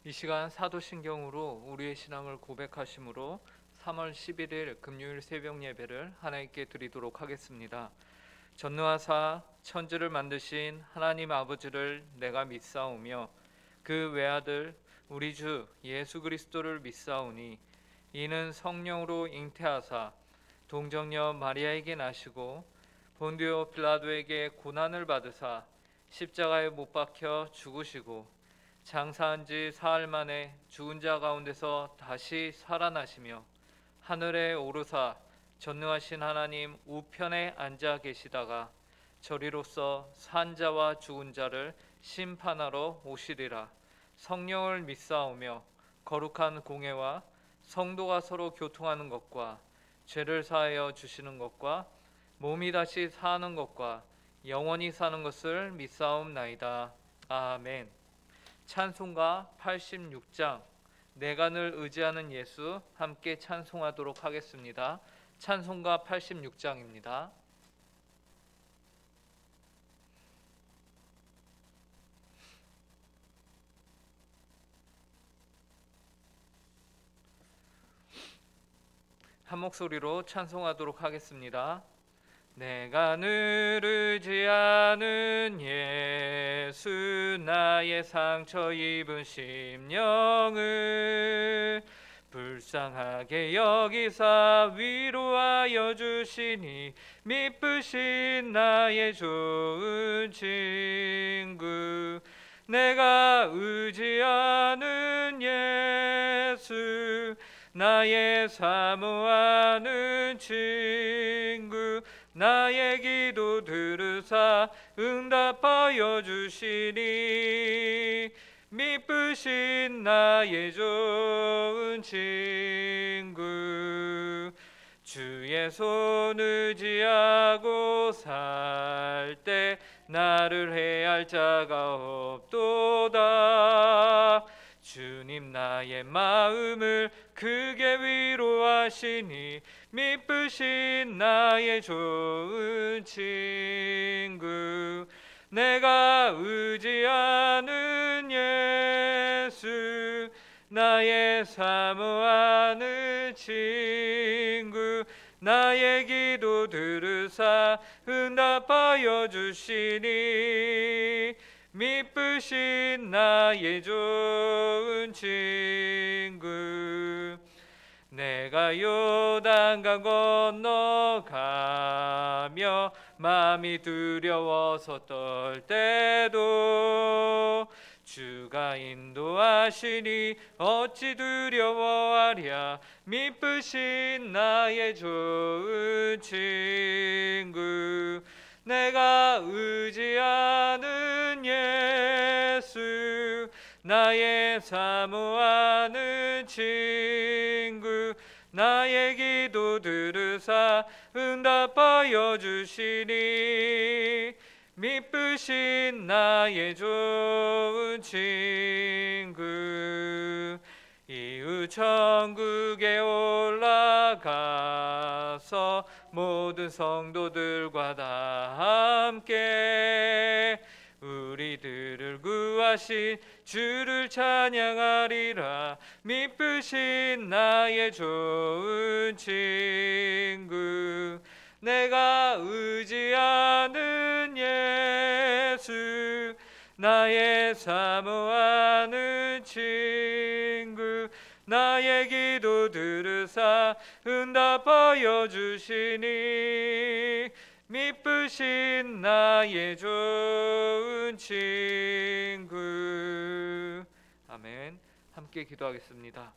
이 시간 사도신경으로 우리의 신앙을 고백하심으로 3월 11일 금요일 새벽 예배를 하나님께 드리도록 하겠습니다. 전능하사 천지를 만드신 하나님 아버지를 내가 믿사오며 그 외아들 우리 주 예수 그리스도를 믿사오니 이는 성령으로 잉태하사 동정녀 마리아에게 나시고 본디오 빌라도에게 고난을 받으사 십자가에 못 박혀 죽으시고 장사한 지 사흘 만에 죽은 자 가운데서 다시 살아나시며 하늘에 오르사 전능하신 하나님 우편에 앉아 계시다가 저리로서 산 자와 죽은 자를 심판하러 오시리라. 성령을 믿사오며 거룩한 공회와 성도가 서로 교통하는 것과 죄를 사하여 주시는 것과 몸이 다시 사는 것과 영원히 사는 것을 믿사옵나이다. 아멘. 찬송가 86장 내가 늘 의지하는 예수 함께 찬송하도록 하겠습니다. 찬송가 86장입니다. 한 목소리로 찬송하도록 하겠습니다. 내가 늘 의지하는 예수 나의 상처 입은 심령을 불쌍하게 여기사 위로하여 주시니 미쁘신 나의 좋은 친구 내가 의지하는 예수 나의 사모하는 친구 나의 기도 들으사 응답하여 주시니 미쁘신 나의 좋은 친구 주의 손 의지하고 살 때 나를 해할 자가 없도다 주님 나의 마음을 크게 위로하시니 미쁘신 나의 좋은 친구 내가 의지하는 예수 나의 사모하는 친구 나의 기도 들으사 응답하여 주시니 미쁘신 나의 좋은 친구 내가 요단강 건너가며 마음이 두려워서 떨 때도 주가 인도하시니 어찌 두려워하랴 미쁘신 나의 좋은 친구 내가 의지하는 예수 나의 사모하는 친구 나의 기도 들으사 응답하여 주시니 미쁘신 나의 좋은 친구 이후 천국에 올라가서 모든 성도들과 다 함께 우리들을 구하신 주를 찬양하리라 미쁘신 나의 좋은 친구 내가 의지하는 예수 나의 사모하는 친구 나의 기도 들으사 응답하여 주시니 미쁘신 나의 좋은 친구 아멘. 함께 기도하겠습니다.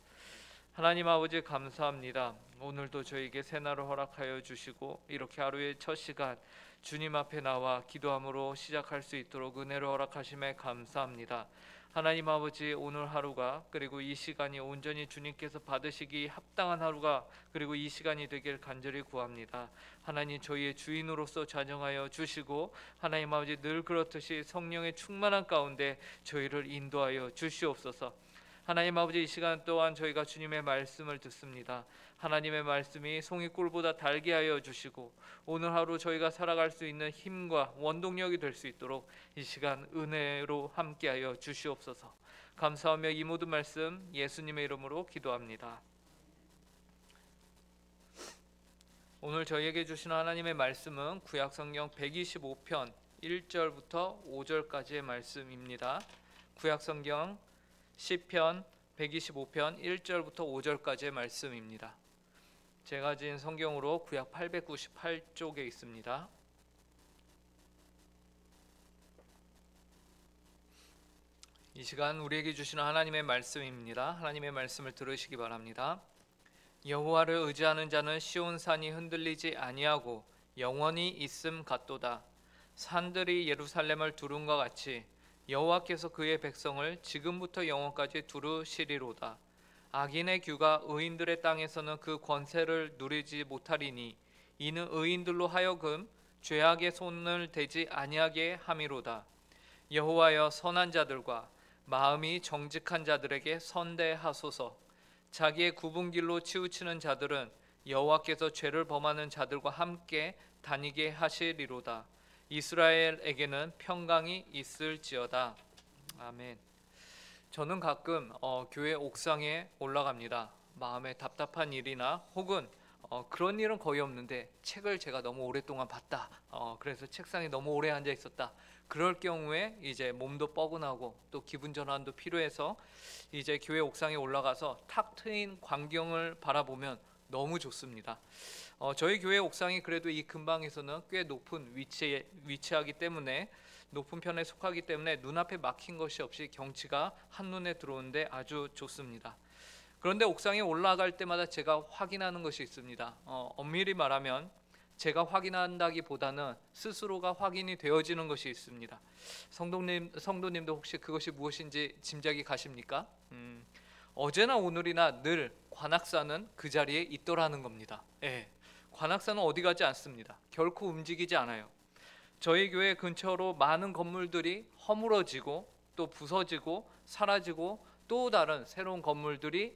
하나님 아버지 감사합니다. 오늘도 저에게 새날을 허락하여 주시고 이렇게 하루의 첫 시간 주님 앞에 나와 기도함으로 시작할 수 있도록 은혜를 허락하심에 감사합니다. 하나님 아버지 오늘 하루가 그리고 이 시간이 온전히 주님께서 받으시기 합당한 하루가 그리고 이 시간이 되길 간절히 구합니다. 하나님 저희의 주인으로서 좌정하여 주시고 하나님 아버지 늘 그렇듯이 성령의 충만한 가운데 저희를 인도하여 주시옵소서. 하나님 아버지, 이 시간 또한 저희가 주님의 말씀을 듣습니다. 하나님의 말씀이 송이 꿀보다 달게 하여 주시고 오늘 하루 저희가 살아갈 수 있는 힘과 원동력이 될 수 있도록 이 시간 은혜로 함께하여 주시옵소서. 감사하며 이 모든 말씀 예수님의 이름으로 기도합니다. 오늘 저희에게 주시는 하나님의 말씀은 구약성경 125편 1절부터 5절까지의 말씀입니다. 구약성경 시편 125편 1절부터 5절까지의 말씀입니다. 제가 가진 성경으로 구약 898쪽에 있습니다. 이 시간 우리에게 주시는 하나님의 말씀입니다. 하나님의 말씀을 들으시기 바랍니다. 여호와를 의지하는 자는 시온산이 흔들리지 아니하고 영원히 있음 같도다. 산들이 예루살렘을 두른과 같이 여호와께서 그의 백성을 지금부터 영원까지 두르시리로다. 악인의 규가 의인들의 땅에서는 그 권세를 누리지 못하리니 이는 의인들로 하여금 죄악의 손을 대지 아니하게 함이로다. 여호와여, 선한 자들과 마음이 정직한 자들에게 선대하소서. 자기의 굽은 길로 치우치는 자들은 여호와께서 죄를 범하는 자들과 함께 다니게 하시리로다. 이스라엘에게는 평강이 있을지어다. 아멘. 저는 가끔 교회 옥상에 올라갑니다. 마음에 답답한 일이나 혹은 그런 일은 거의 없는데 책을 제가 너무 오랫동안 봤다. 그래서 책상에 너무 오래 앉아 있었다. 그럴 경우에 이제 몸도 뻐근하고 또 기분 전환도 필요해서 이제 교회 옥상에 올라가서 탁 트인 광경을 바라보면 너무 좋습니다. 저희 교회 옥상이 그래도 이 근방에서는 꽤 높은 위치에 위치하기 때문에 높은 편에 속하기 때문에 눈앞에 막힌 것이 없이 경치가 한눈에 들어오는데 아주 좋습니다. 그런데 옥상에 올라갈 때마다 제가 확인하는 것이 있습니다. 엄밀히 말하면 제가 확인한다기보다는 스스로가 확인이 되어지는 것이 있습니다. 성도님도 혹시 그것이 무엇인지 짐작이 가십니까? 어제나 오늘이나 늘 관악산은 그 자리에 있더라는 겁니다. 예, 관악산은 어디 가지 않습니다. 결코 움직이지 않아요. 저희 교회 근처로 많은 건물들이 허물어지고 또 부서지고 사라지고 또 다른 새로운 건물들이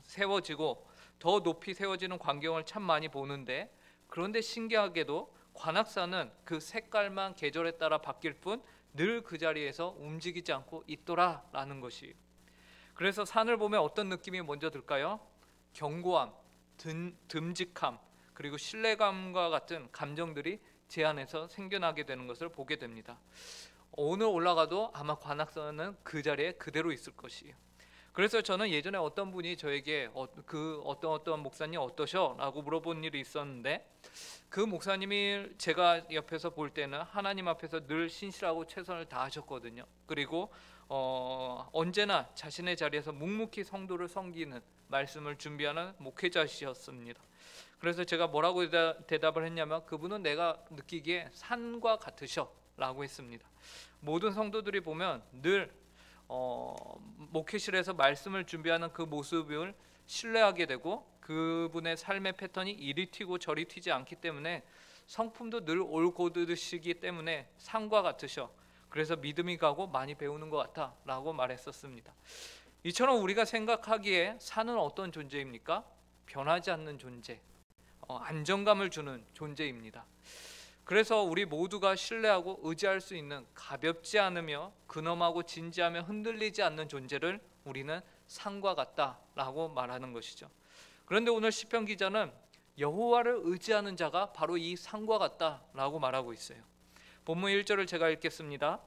세워지고 더 높이 세워지는 광경을 참 많이 보는데, 그런데 신기하게도 관악산은 그 색깔만 계절에 따라 바뀔 뿐 늘 그 자리에서 움직이지 않고 있더라라는 것이. 그래서 산을 보면 어떤 느낌이 먼저 들까요? 견고함, 듬직함, 그리고 신뢰감과 같은 감정들이 제 안에서 생겨나게 되는 것을 보게 됩니다. 오늘 올라가도 아마 관악산은 그 자리에 그대로 있을 것이에요. 그래서 저는 예전에 어떤 분이 저에게 그 어떤 목사님 어떠셔? 라고 물어본 일이 있었는데, 그 목사님이 제가 옆에서 볼 때는 하나님 앞에서 늘 신실하고 최선을 다하셨거든요. 그리고 언제나 자신의 자리에서 묵묵히 성도를 섬기는 말씀을 준비하는 목회자시였습니다. 그래서 제가 뭐라고 대답을 했냐면, 그분은 내가 느끼기에 산과 같으셔 라고 했습니다. 모든 성도들이 보면 늘 목회실에서 말씀을 준비하는 그 모습을 신뢰하게 되고 그분의 삶의 패턴이 이리 튀고 저리 튀지 않기 때문에 성품도 늘 올곧으시기 때문에 산과 같으셔. 그래서 믿음이 가고 많이 배우는 것 같아 라고 말했었습니다. 이처럼 우리가 생각하기에 산은 어떤 존재입니까? 변하지 않는 존재, 안정감을 주는 존재입니다. 그래서 우리 모두가 신뢰하고 의지할 수 있는 가볍지 않으며 근엄하고 진지하며 흔들리지 않는 존재를 우리는 산과 같다라고 말하는 것이죠. 그런데 오늘 시편 기자는 여호와를 의지하는 자가 바로 이 산과 같다라고 말하고 있어요. 본문 1절을 제가 읽겠습니다.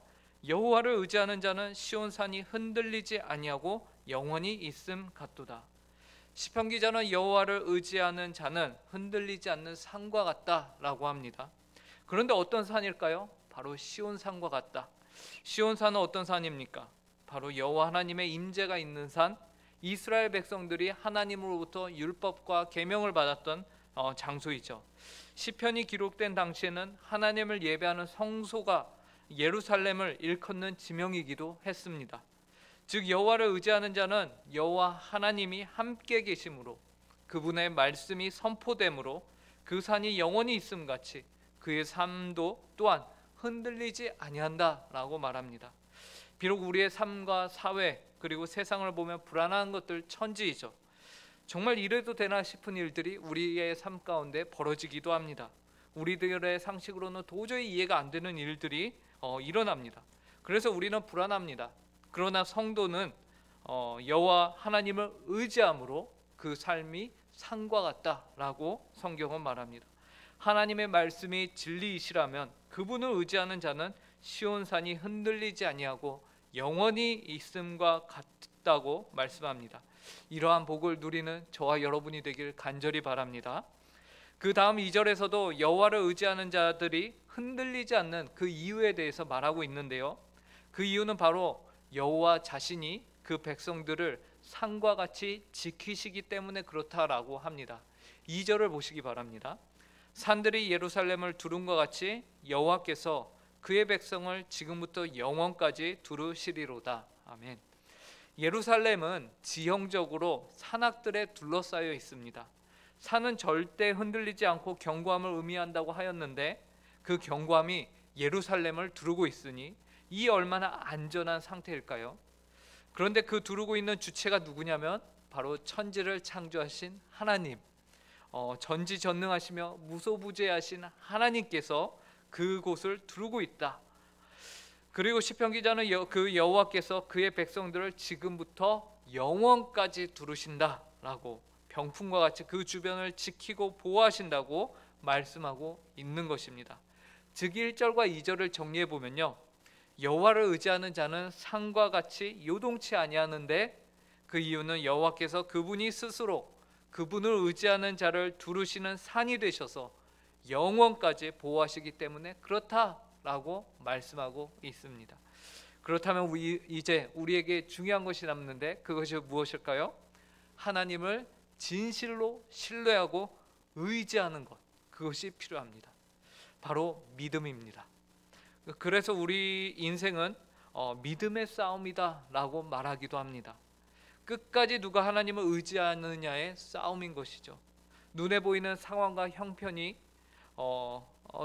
여호와를 의지하는 자는 시온산이 흔들리지 아니하고 영원히 있음 같도다. 시편 기자는 여호와를 의지하는 자는 흔들리지 않는 산과 같다라고 합니다. 그런데 어떤 산일까요? 바로 시온산과 같다. 시온산은 어떤 산입니까? 바로 여호와 하나님의 임재가 있는 산, 이스라엘 백성들이 하나님으로부터 율법과 계명을 받았던 장소이죠. 시편이 기록된 당시에는 하나님을 예배하는 성소가 예루살렘을 일컫는 지명이기도 했습니다. 즉 여호와를 의지하는 자는 여호와 하나님이 함께 계심으로, 그분의 말씀이 선포됨으로 그 산이 영원히 있음 같이 그의 삶도 또한 흔들리지 아니한다라고 말합니다. 비록 우리의 삶과 사회, 그리고 세상을 보면 불안한 것들 천지이죠. 정말 이래도 되나 싶은 일들이 우리의 삶 가운데 벌어지기도 합니다. 우리들의 상식으로는 도저히 이해가 안 되는 일들이 일어납니다. 그래서 우리는 불안합니다. 그러나 성도는 여호와 하나님을 의지함으로 그 삶이 산과 같다라고 성경은 말합니다. 하나님의 말씀이 진리이시라면 그분을 의지하는 자는 시온산이 흔들리지 아니하고 영원히 있음과 같다고 말씀합니다. 이러한 복을 누리는 저와 여러분이 되길 간절히 바랍니다. 그 다음 2절에서도 여호와를 의지하는 자들이 흔들리지 않는 그 이유에 대해서 말하고 있는데요, 그 이유는 바로 여호와 자신이 그 백성들을 산과 같이 지키시기 때문에 그렇다라고 합니다. 2절을 보시기 바랍니다. 산들이 예루살렘을 두른과 같이 여호와께서 그의 백성을 지금부터 영원까지 두르시리로다. 아멘. 예루살렘은 지형적으로 산악들에 둘러싸여 있습니다. 산은 절대 흔들리지 않고 견고함을 의미한다고 하였는데 그 견고함이 예루살렘을 두르고 있으니 이 얼마나 안전한 상태일까요? 그런데 그 두르고 있는 주체가 누구냐면 바로 천지를 창조하신 하나님, 전지전능하시며 무소부재하신 하나님께서 그곳을 두르고 있다. 그리고 시편 기자는 그 여호와께서 그의 백성들을 지금부터 영원까지 두르신다라고, 병풍과 같이 그 주변을 지키고 보호하신다고 말씀하고 있는 것입니다. 즉 1절과 2절을 정리해 보면요, 여호와를 의지하는 자는 산과 같이 요동치 아니하는데 그 이유는 여호와께서 그분이 스스로 그분을 의지하는 자를 두르시는 산이 되셔서 영원까지 보호하시기 때문에 그렇다라고 말씀하고 있습니다. 그렇다면 이제 우리에게 중요한 것이 남는데 그것이 무엇일까요? 하나님을 진실로 신뢰하고 의지하는 것, 그것이 필요합니다. 바로 믿음입니다. 그래서 우리 인생은 믿음의 싸움이다 라고 말하기도 합니다. 끝까지 누가 하나님을 의지하느냐의 싸움인 것이죠. 눈에 보이는 상황과 형편이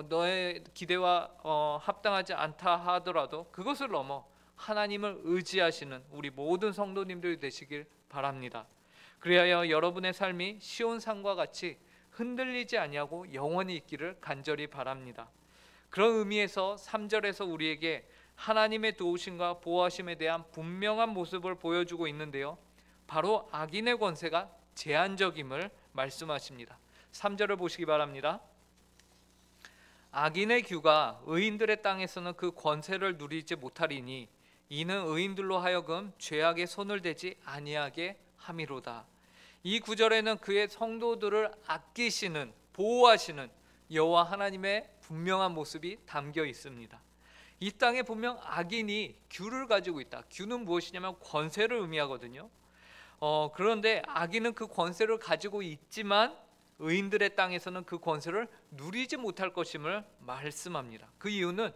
너의 기대와 합당하지 않다 하더라도 그것을 넘어 하나님을 의지하시는 우리 모든 성도님들이 되시길 바랍니다. 그리하여 여러분의 삶이 시온산과 같이 흔들리지 아니하고 영원히 있기를 간절히 바랍니다. 그런 의미에서 3절에서 우리에게 하나님의 도우심과 보호하심에 대한 분명한 모습을 보여주고 있는데요, 바로 악인의 권세가 제한적임을 말씀하십니다. 3절을 보시기 바랍니다. 악인의 규가 의인들의 땅에서는 그 권세를 누리지 못하리니 이는 의인들로 하여금 죄악의 손을 대지 아니하게 함이로다. 이 구절에는 그의 성도들을 아끼시는, 보호하시는 여호와 하나님의 분명한 모습이 담겨 있습니다. 이 땅에 분명 악인이 규를 가지고 있다. 규는 무엇이냐면 권세를 의미하거든요. 그런데 악인은 그 권세를 가지고 있지만 의인들의 땅에서는 그 권세를 누리지 못할 것임을 말씀합니다. 그 이유는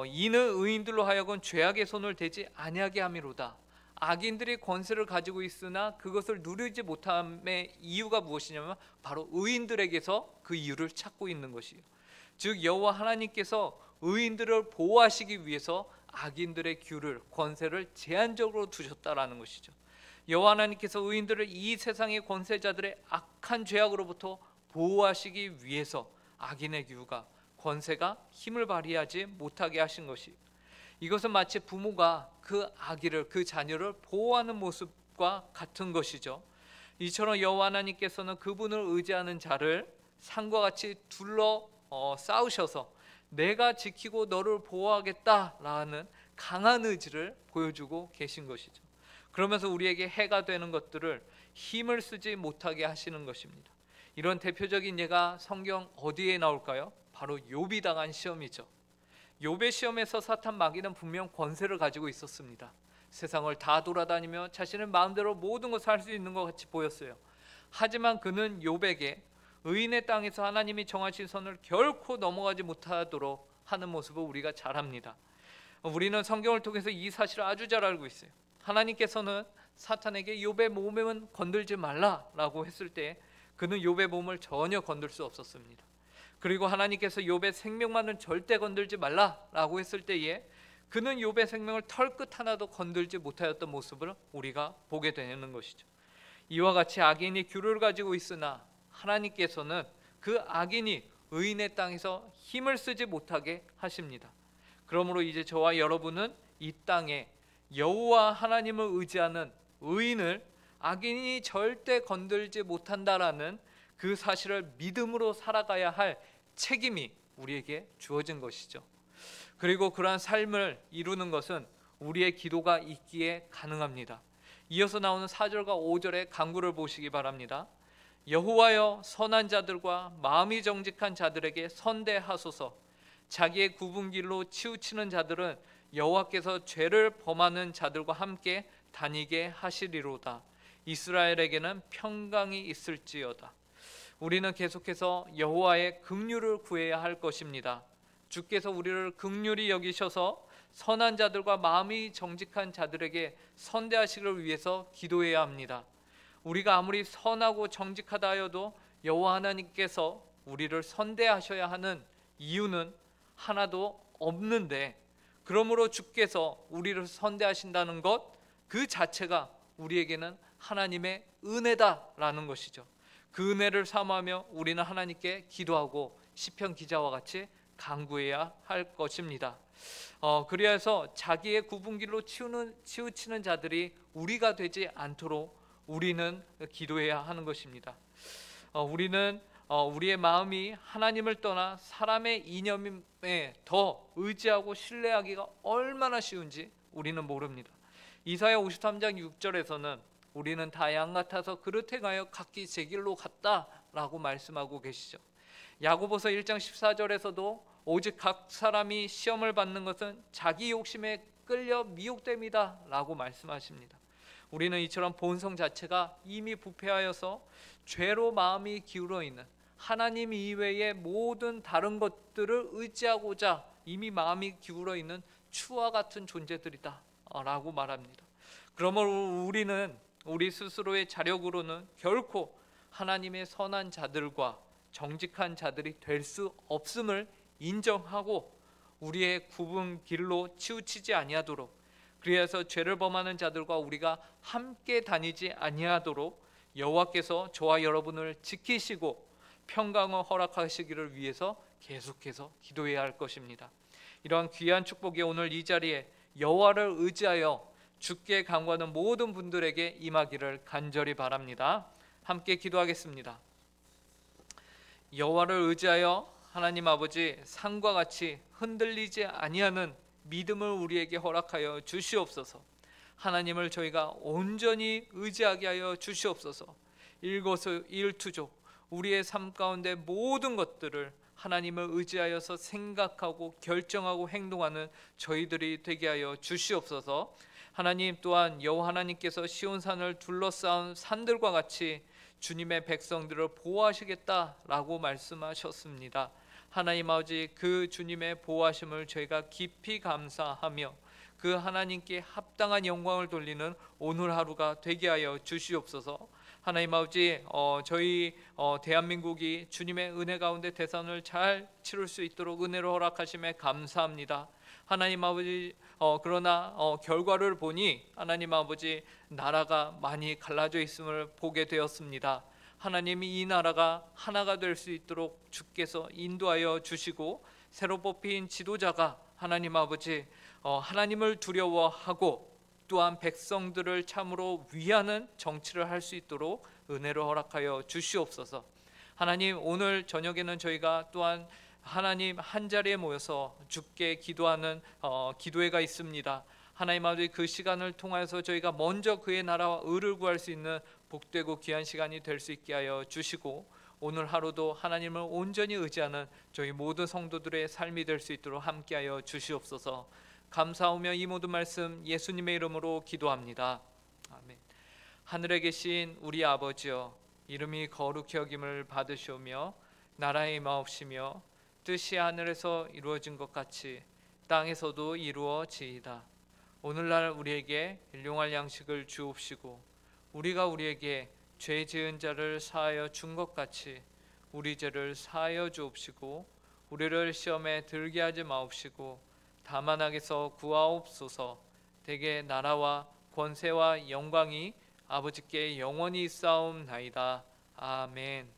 이는 의인들로 하여금 죄악의 손을 대지 아니하게 함이로다. 악인들이 권세를 가지고 있으나 그것을 누리지 못함의 이유가 무엇이냐면 바로 의인들에게서 그 이유를 찾고 있는 것이에요. 즉 여호와 하나님께서 의인들을 보호하시기 위해서 악인들의 규를, 권세를 제한적으로 두셨다라는 것이죠. 여호와 하나님께서 의인들을 이 세상의 권세자들의 악한 죄악으로부터 보호하시기 위해서 악인의 규가, 권세가 힘을 발휘하지 못하게 하신 것이, 이것은 마치 부모가 그 아기를, 그 자녀를 보호하는 모습과 같은 것이죠. 이처럼 여호와 하나님께서는 그분을 의지하는 자를 산과 같이 둘러 싸우셔서 내가 지키고 너를 보호하겠다라는 강한 의지를 보여주고 계신 것이죠. 그러면서 우리에게 해가 되는 것들을 힘을 쓰지 못하게 하시는 것입니다. 이런 대표적인 예가 성경 어디에 나올까요? 바로 욥이 당한 시험이죠. 욥의 시험에서 사탄 마귀는 분명 권세를 가지고 있었습니다. 세상을 다 돌아다니며 자신의 마음대로 모든 것을 할 수 있는 것 같이 보였어요. 하지만 그는 욥에게 의인의 땅에서 하나님이 정하신 선을 결코 넘어가지 못하도록 하는 모습을 우리가 잘 압니다. 우리는 성경을 통해서 이 사실을 아주 잘 알고 있어요. 하나님께서는 사탄에게 욥의 몸은 건들지 말라라고 했을 때 그는 욥의 몸을 전혀 건들 수 없었습니다. 그리고 하나님께서 욥의 생명만은 절대 건들지 말라라고 했을 때에 그는 욥의 생명을 털끝 하나도 건들지 못하였던 모습을 우리가 보게 되는 것이죠. 이와 같이 악인이 규를 가지고 있으나 하나님께서는 그 악인이 의인의 땅에서 힘을 쓰지 못하게 하십니다. 그러므로 이제 저와 여러분은 이 땅에 여호와 하나님을 의지하는 의인을 악인이 절대 건들지 못한다라는 그 사실을 믿음으로 살아가야 할 책임이 우리에게 주어진 것이죠. 그리고 그러한 삶을 이루는 것은 우리의 기도가 있기에 가능합니다. 이어서 나오는 4절과 5절의 간구를 보시기 바랍니다. 여호와여, 선한 자들과 마음이 정직한 자들에게 선대하소서. 자기의 굽은 길로 치우치는 자들은 여호와께서 죄를 범하는 자들과 함께 다니게 하시리로다. 이스라엘에게는 평강이 있을지어다. 우리는 계속해서 여호와의 긍휼을 구해야 할 것입니다. 주께서 우리를 긍휼히 여기셔서 선한 자들과 마음이 정직한 자들에게 선대하시기를 위해서 기도해야 합니다. 우리가 아무리 선하고 정직하다 하여도 여호와 하나님께서 우리를 선대하셔야 하는 이유는 하나도 없는데, 그러므로 주께서 우리를 선대하신다는 것 그 자체가 우리에게는 하나님의 은혜다라는 것이죠. 그 은혜를 사모하며 우리는 하나님께 기도하고 시편 기자와 같이 간구해야 할 것입니다. 그래서 자기의 굽은 길로 치우치는 자들이 우리가 되지 않도록 우리는 기도해야 하는 것입니다. 우리는 우리의 마음이 하나님을 떠나 사람의 이념에 더 의지하고 신뢰하기가 얼마나 쉬운지 우리는 모릅니다. 이사야 53장 6절에서는 우리는 다 양 같아서 그릇에 가여 각기 제 길로 갔다라고 말씀하고 계시죠. 야고보서 1장 14절에서도 오직 각 사람이 시험을 받는 것은 자기 욕심에 끌려 미혹됨이다 라고 말씀하십니다. 우리는 이처럼 본성 자체가 이미 부패하여서 죄로 마음이 기울어 있는, 하나님 이외의 모든 다른 것들을 의지하고자 이미 마음이 기울어 있는 추와 같은 존재들이다 라고 말합니다. 그러므로 우리는 우리 스스로의 자력으로는 결코 하나님의 선한 자들과 정직한 자들이 될 수 없음을 인정하고 우리의 굽은 길로 치우치지 아니하도록, 그래서 죄를 범하는 자들과 우리가 함께 다니지 아니하도록 여호와께서 저와 여러분을 지키시고 평강을 허락하시기를 위해서 계속해서 기도해야 할 것입니다. 이러한 귀한 축복이 오늘 이 자리에 여호와를 의지하여 주께 간구하는 모든 분들에게 임하기를 간절히 바랍니다. 함께 기도하겠습니다. 여호와를 의지하여 하나님 아버지, 산과 같이 흔들리지 아니하는 믿음을 우리에게 허락하여 주시옵소서. 하나님을 저희가 온전히 의지하게 하여 주시옵소서. 일거수일투족 우리의 삶 가운데 모든 것들을 하나님을 의지하여서 생각하고 결정하고 행동하는 저희들이 되게 하여 주시옵소서. 하나님 또한 여호와 하나님께서 시온산을 둘러싸은 산들과 같이 주님의 백성들을 보호하시겠다라고 말씀하셨습니다. 하나님 아버지, 그 주님의 보호하심을 저희가 깊이 감사하며 그 하나님께 합당한 영광을 돌리는 오늘 하루가 되게 하여 주시옵소서. 하나님 아버지, 저희 대한민국이 주님의 은혜 가운데 대선을 잘 치를 수 있도록 은혜를 허락하심에 감사합니다. 하나님 아버지, 그러나 결과를 보니 하나님 아버지, 나라가 많이 갈라져 있음을 보게 되었습니다. 하나님이 이 나라가 하나가 될 수 있도록 주께서 인도하여 주시고, 새로 뽑힌 지도자가 하나님 아버지 하나님을 두려워하고 또한 백성들을 참으로 위하는 정치를 할 수 있도록 은혜를 허락하여 주시옵소서. 하나님, 오늘 저녁에는 저희가 또한 하나님 한 자리에 모여서 주께 기도하는 기도회가 있습니다. 하나님 아버지, 그 시간을 통하여서 저희가 먼저 그의 나라와 의를 구할 수 있는 복되고 귀한 시간이 될 수 있게 하여 주시고, 오늘 하루도 하나님을 온전히 의지하는 저희 모든 성도들의 삶이 될 수 있도록 함께하여 주시옵소서. 감사하며 이 모든 말씀 예수님의 이름으로 기도합니다. 아멘. 하늘에 계신 우리 아버지여, 이름이 거룩히 여김을 받으시오며 나라의 임하옵시며 뜻이 하늘에서 이루어진 것 같이 땅에서도 이루어지이다. 오늘날 우리에게 일용할 양식을 주옵시고, 우리가 우리에게 죄 지은 자를 사하여 준 것 같이 우리 죄를 사하여 주옵시고, 우리를 시험에 들게 하지 마옵시고 다만 악에서 구하옵소서. 대개 나라와 권세와 영광이 아버지께 영원히 있사옵나이다. 아멘.